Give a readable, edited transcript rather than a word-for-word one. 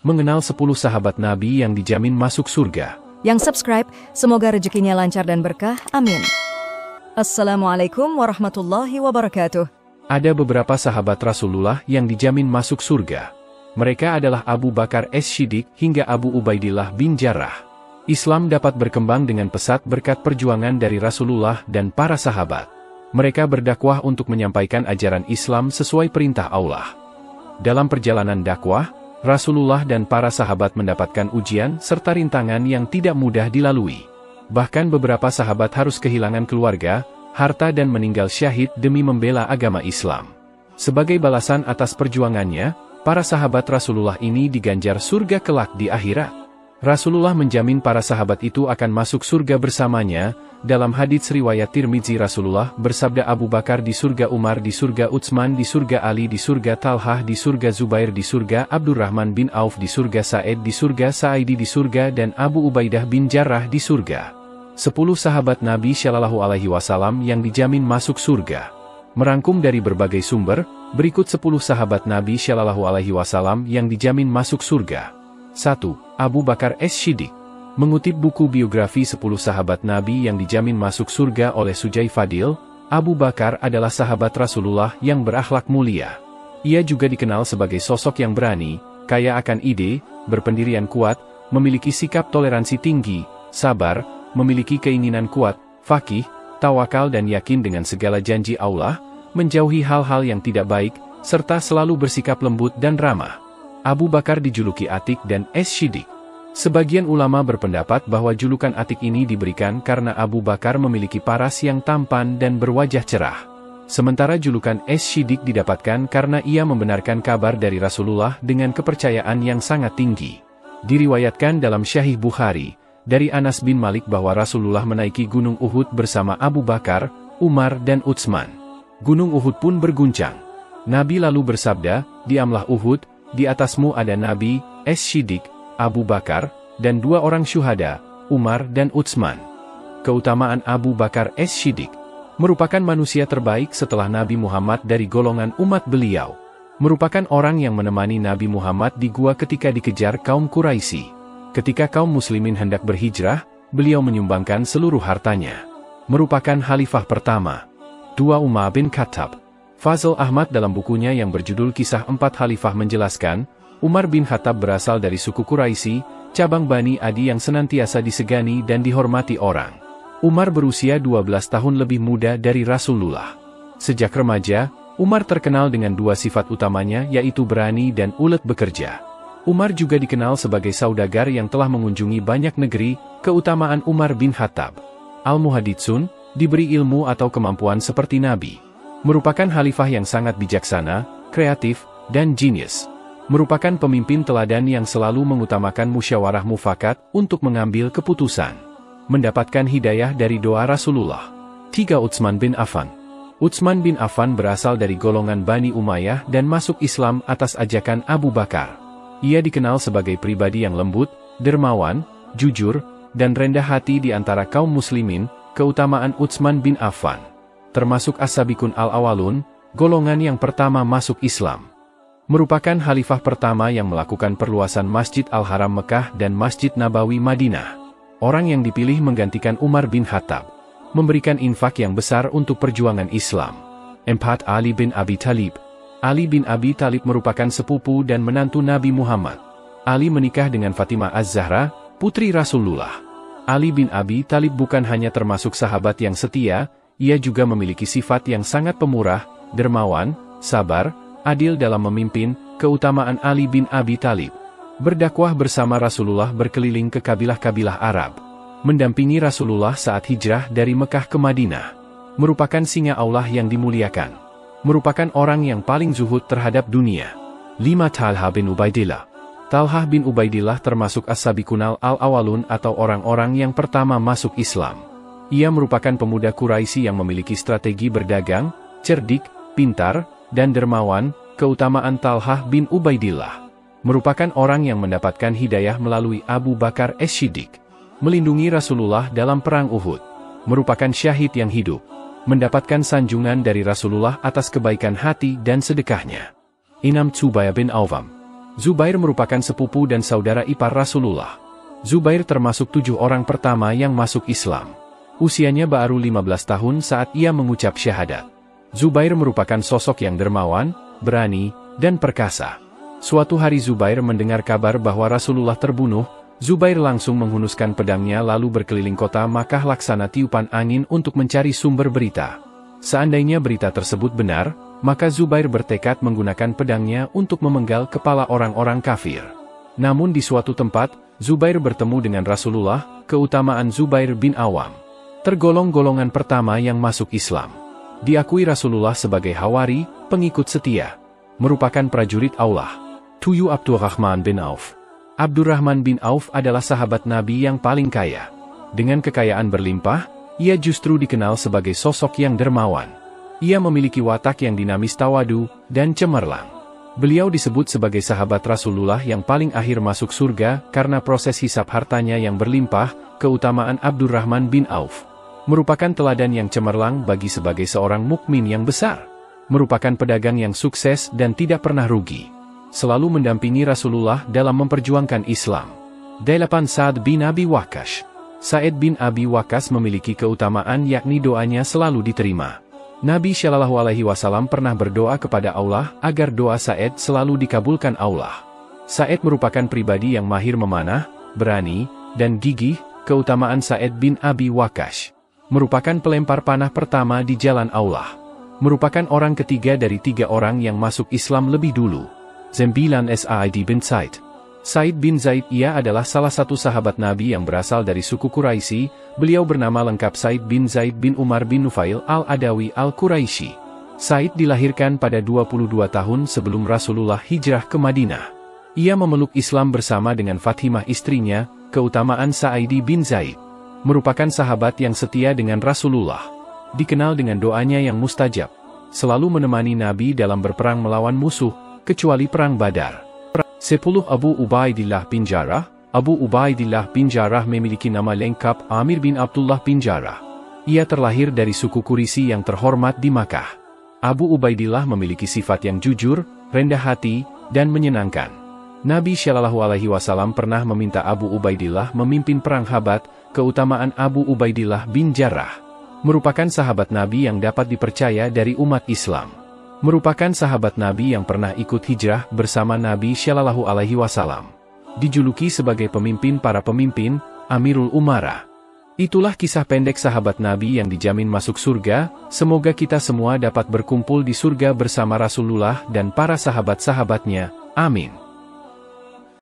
mengenal 10 sahabat Nabi yang dijamin masuk surga. Yang subscribe, semoga rezekinya lancar dan berkah, amin. Assalamualaikum warahmatullahi wabarakatuh. Ada beberapa sahabat Rasulullah yang dijamin masuk surga. Mereka adalah Abu Bakar As-Siddiq hingga Abu Ubaidillah bin Jarrah. Islam dapat berkembang dengan pesat berkat perjuangan dari Rasulullah dan para sahabat. Mereka berdakwah untuk menyampaikan ajaran Islam sesuai perintah Allah. Dalam perjalanan dakwah, Rasulullah dan para sahabat mendapatkan ujian serta rintangan yang tidak mudah dilalui. Bahkan beberapa sahabat harus kehilangan keluarga, harta dan meninggal syahid demi membela agama Islam. Sebagai balasan atas perjuangannya, para sahabat Rasulullah ini diganjar surga kelak di akhirat. Rasulullah menjamin para sahabat itu akan masuk surga bersamanya. Dalam hadits riwayat Tirmidzi, Rasulullah bersabda, Abu Bakar di surga, Umar di surga, Utsman di surga, Ali di surga, Talhah di surga, Zubair di surga, Abdurrahman bin Auf di surga, Sa'id di surga, Sa'idi di surga, dan Abu Ubaidah bin Jarrah di surga. 10 sahabat Nabi Shallallahu Alaihi Wasallam yang dijamin masuk surga. Merangkum dari berbagai sumber, berikut 10 sahabat Nabi Shallallahu Alaihi Wasallam yang dijamin masuk surga. 1. Abu Bakar As-Siddiq. Mengutip buku biografi 10 sahabat Nabi yang dijamin masuk surga oleh Sujai Fadil, Abu Bakar adalah sahabat Rasulullah yang berakhlak mulia. Ia juga dikenal sebagai sosok yang berani, kaya akan ide, berpendirian kuat, memiliki sikap toleransi tinggi, sabar, memiliki keinginan kuat, faqih, tawakal dan yakin dengan segala janji Allah, menjauhi hal-hal yang tidak baik, serta selalu bersikap lembut dan ramah. Abu Bakar dijuluki Atik dan As-Siddiq. Sebagian ulama berpendapat bahwa julukan Atik ini diberikan karena Abu Bakar memiliki paras yang tampan dan berwajah cerah. Sementara julukan As-Siddiq didapatkan karena ia membenarkan kabar dari Rasulullah dengan kepercayaan yang sangat tinggi. Diriwayatkan dalam Sahih Bukhari, dari Anas bin Malik bahwa Rasulullah menaiki Gunung Uhud bersama Abu Bakar, Umar dan Utsman. Gunung Uhud pun berguncang. Nabi lalu bersabda, "Diamlah Uhud, di atasmu ada Nabi, As-Siddiq, Abu Bakar, dan 2 orang syuhada, Umar dan Utsman." Keutamaan Abu Bakar As-Siddiq. Merupakan manusia terbaik setelah Nabi Muhammad dari golongan umat beliau. Merupakan orang yang menemani Nabi Muhammad di gua ketika dikejar kaum Quraisy. Ketika kaum muslimin hendak berhijrah, beliau menyumbangkan seluruh hartanya. Merupakan khalifah pertama. 2. Umar bin Khattab. Fazl Ahmad dalam bukunya yang berjudul Kisah 4 Khalifah menjelaskan, Umar bin Khattab berasal dari suku Quraisy, cabang Bani Adi yang senantiasa disegani dan dihormati orang. Umar berusia 12 tahun lebih muda dari Rasulullah. Sejak remaja, Umar terkenal dengan 2 sifat utamanya, yaitu berani dan ulet bekerja. Umar juga dikenal sebagai saudagar yang telah mengunjungi banyak negeri. Keutamaan Umar bin Khattab. Al-Muhaditsun, diberi ilmu atau kemampuan seperti Nabi. Merupakan khalifah yang sangat bijaksana, kreatif, dan jenius. Merupakan pemimpin teladan yang selalu mengutamakan musyawarah mufakat untuk mengambil keputusan. Mendapatkan hidayah dari doa Rasulullah. 3. Utsman bin Affan. Utsman bin Affan berasal dari golongan Bani Umayyah dan masuk Islam atas ajakan Abu Bakar. Ia dikenal sebagai pribadi yang lembut, dermawan, jujur, dan rendah hati di antara kaum muslimin. Keutamaan Utsman bin Affan. Termasuk As-Sabiqun Al-Awalun, golongan yang pertama masuk Islam. Merupakan khalifah pertama yang melakukan perluasan Masjid Al-Haram Mekah dan Masjid Nabawi Madinah. Orang yang dipilih menggantikan Umar bin Khattab. Memberikan infak yang besar untuk perjuangan Islam. 4. Ali bin Abi Thalib. Ali bin Abi Thalib merupakan sepupu dan menantu Nabi Muhammad. Ali menikah dengan Fatimah Az-Zahra, putri Rasulullah. Ali bin Abi Thalib bukan hanya termasuk sahabat yang setia, ia juga memiliki sifat yang sangat pemurah, dermawan, sabar, adil dalam memimpin. Keutamaan Ali bin Abi Thalib. Berdakwah bersama Rasulullah berkeliling ke kabilah-kabilah Arab. Mendampingi Rasulullah saat hijrah dari Mekah ke Madinah. Merupakan singa Allah yang dimuliakan. Merupakan orang yang paling zuhud terhadap dunia. 5. Talhah bin Ubaidillah. Talhah bin Ubaidillah termasuk As-Sabiqun Al-Awalun atau orang-orang yang pertama masuk Islam. Ia merupakan pemuda Quraisy yang memiliki strategi berdagang, cerdik, pintar, dan dermawan. Keutamaan Talhah bin Ubaidillah. Merupakan orang yang mendapatkan hidayah melalui Abu Bakar As-Siddiq. Melindungi Rasulullah dalam perang Uhud. Merupakan syahid yang hidup. Mendapatkan sanjungan dari Rasulullah atas kebaikan hati dan sedekahnya. 6. Zubair bin Awam. Zubair merupakan sepupu dan saudara ipar Rasulullah. Zubair termasuk 7 orang pertama yang masuk Islam. Usianya baru 15 tahun saat ia mengucap syahadat. Zubair merupakan sosok yang dermawan, berani, dan perkasa. Suatu hari Zubair mendengar kabar bahwa Rasulullah terbunuh. Zubair langsung menghunuskan pedangnya lalu berkeliling kota Makkah laksana tiupan angin untuk mencari sumber berita. Seandainya berita tersebut benar, maka Zubair bertekad menggunakan pedangnya untuk memenggal kepala orang-orang kafir. Namun di suatu tempat, Zubair bertemu dengan Rasulullah. Keutamaan Zubair bin Awam. Tergolong golongan pertama yang masuk Islam. Diakui Rasulullah sebagai hawari, pengikut setia. Merupakan prajurit Allah. Tuyu Abdurrahman bin Auf. Abdurrahman bin Auf adalah sahabat Nabi yang paling kaya. Dengan kekayaan berlimpah, ia justru dikenal sebagai sosok yang dermawan. Ia memiliki watak yang dinamis, tawadu, dan cemerlang. Beliau disebut sebagai sahabat Rasulullah yang paling akhir masuk surga karena proses hisab hartanya yang berlimpah. Keutamaan Abdurrahman bin Auf merupakan teladan yang cemerlang bagi sebagai seorang mukmin yang besar. Merupakan pedagang yang sukses dan tidak pernah rugi. Selalu mendampingi Rasulullah dalam memperjuangkan Islam. 8. Sa'ad bin Abi Waqqas. Sa'ad bin Abi Waqqas memiliki keutamaan yakni doanya selalu diterima. Nabi Shallallahu Alaihi Wasallam pernah berdoa kepada Allah agar doa Sa'ad selalu dikabulkan Allah. Sa'ad merupakan pribadi yang mahir memanah, berani, dan gigih. Keutamaan Sa'ad bin Abi Waqqas merupakan pelempar panah pertama di jalan Allah. Merupakan orang ketiga dari 3 orang yang masuk Islam lebih dulu. 9. Sa'id bin Zaid. Said bin Zaid ia adalah salah satu sahabat Nabi yang berasal dari suku Quraisy. Beliau bernama lengkap Said bin Zaid bin Umar bin Nufail al-Adawi al-Quraisy. Said dilahirkan pada 22 tahun sebelum Rasulullah hijrah ke Madinah. Ia memeluk Islam bersama dengan Fatimah istrinya. Keutamaan Sa'id bin Zaid merupakan sahabat yang setia dengan Rasulullah. Dikenal dengan doanya yang mustajab. Selalu menemani Nabi dalam berperang melawan musuh, kecuali perang Badar. 10. Abu Ubaidillah bin Jarrah. Abu Ubaidillah bin Jarrah memiliki nama lengkap Amir bin Abdullah bin Jarrah. Ia terlahir dari suku Quraisy yang terhormat di Makkah. Abu Ubaidillah memiliki sifat yang jujur, rendah hati, dan menyenangkan. Nabi Shallallahu Alaihi Wasallam pernah meminta Abu Ubaidillah memimpin perang Habat. Keutamaan Abu Ubaidillah bin Jarrah merupakan sahabat Nabi yang dapat dipercaya dari umat Islam. Merupakan sahabat Nabi yang pernah ikut hijrah bersama Nabi Shallallahu Alaihi Wasallam. Dijuluki sebagai pemimpin para pemimpin, Amirul Umara. Itulah kisah pendek sahabat Nabi yang dijamin masuk surga. Semoga kita semua dapat berkumpul di surga bersama Rasulullah dan para sahabat-sahabatnya. Amin.